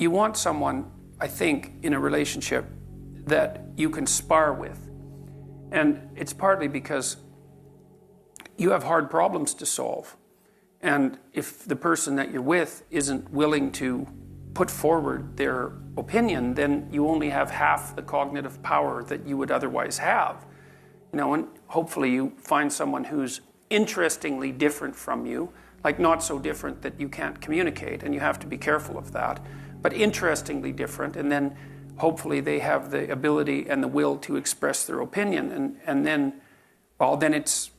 you want someone, I think, in a relationship that you can spar with. And it's partly because you have hard problems to solve. And if the person that you're with isn't willing to put forward their opinion, then you only have half the cognitive power that you would otherwise have. You know, and hopefully you find someone who's interestingly different from you, like not so different that you can't communicate, and you have to be careful of that, but interestingly different, and then hopefully they have the ability and the will to express their opinion, and then, well, then it's,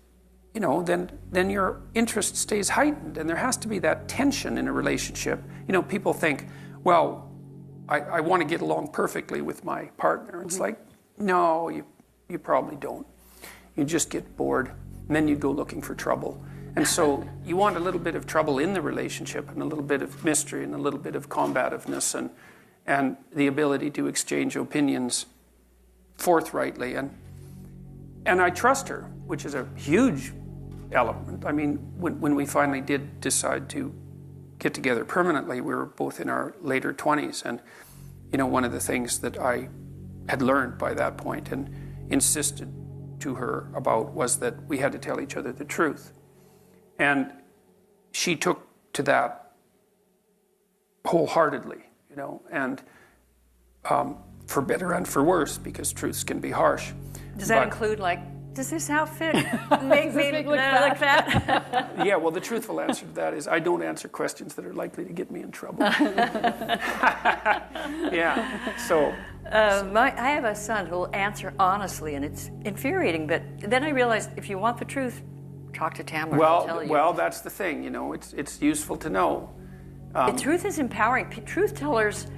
you know, then your interest stays heightened, and there has to be that tension in a relationship. You know, people think, well, I want to get along perfectly with my partner. It's like, no, you probably don't. You just get bored, and then you go looking for trouble. And so you want a little bit of trouble in the relationship, and a little bit of mystery, and a little bit of combativeness, and the ability to exchange opinions forthrightly. And I trust her, which is a huge element. I mean, when we finally did decide to get together permanently, we were both in our later 20s. And, you know, one of the things that I had learned by that point and insisted to her about was that we had to tell each other the truth. And she took to that wholeheartedly, you know, and for better and for worse, because truths can be harsh. Does that include, like, does this outfit make me look fat? Yeah, well, the truthful answer to that is I don't answer questions that are likely to get me in trouble. Yeah, so. I have a son who will answer honestly, and it's infuriating, but then I realized if you want the truth, talk to Tamara, I'll tell you. Well, that's the thing, you know, it's useful to know. The truth is empowering. Truth tellers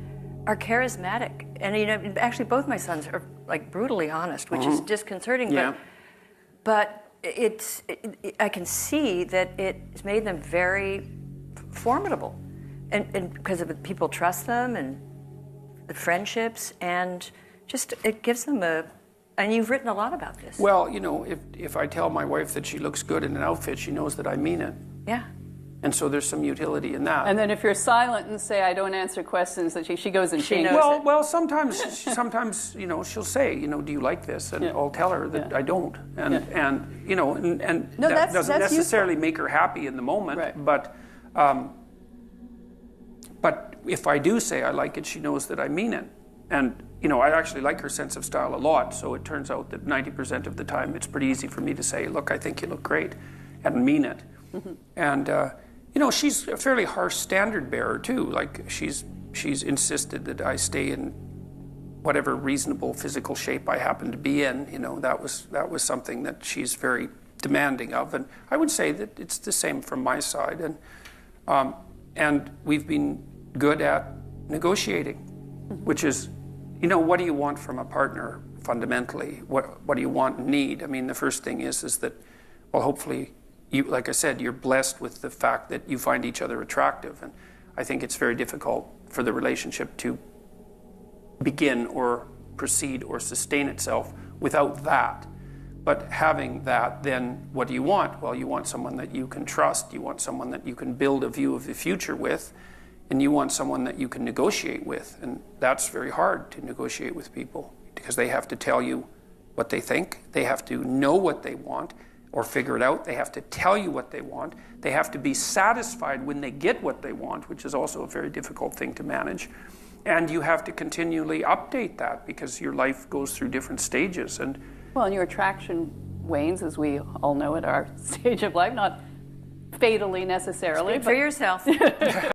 are charismatic. And, you know, actually both my sons are, like, brutally honest, which is disconcerting. Yeah. But I can see that it's made them very formidable. And because of it, people trust them and the friendships, and just it gives them and you've written a lot about this. Well, you know, if I tell my wife that she looks good in an outfit, she knows that I mean it. Yeah. And so there's some utility in that. And then if you're silent and say, I don't answer questions, that she goes and changes knows it. Well, sometimes, you know, she'll say, you know, do you like this? And I'll tell her that I don't. And you know, and No, that doesn't that's necessarily useful. make her happy in the moment. Right. But if I do say I like it, she knows that I mean it. And, you know, I actually like her sense of style a lot. So it turns out that 90% of the time it's pretty easy for me to say, look, I think you look great, and mean it. Mm-hmm. And, you know, she's a fairly harsh standard bearer too. Like she's insisted that I stay in whatever reasonable physical shape I happen to be in. You know, that was something that she's very demanding of. And I would say that it's the same from my side. And we've been good at negotiating, which is, you know, what do you want from a partner fundamentally? What do you want and need? I mean, the first thing is that, well, hopefully, you, like I said, you're blessed with the fact that you find each other attractive. And I think it's very difficult for the relationship to begin or proceed or sustain itself without that. But having that, then what do you want? Well, you want someone that you can trust. You want someone that you can build a view of the future with. And you want someone that you can negotiate with. And that's very hard to negotiate with people because they have to tell you what they think. They have to know what they want or figure it out. They have to tell you what they want. They have to be satisfied when they get what they want, which is also a very difficult thing to manage. And you have to continually update that because your life goes through different stages. Well, and your attraction wanes, as we all know at our stage of life, not fatally necessarily. Speak for yourself.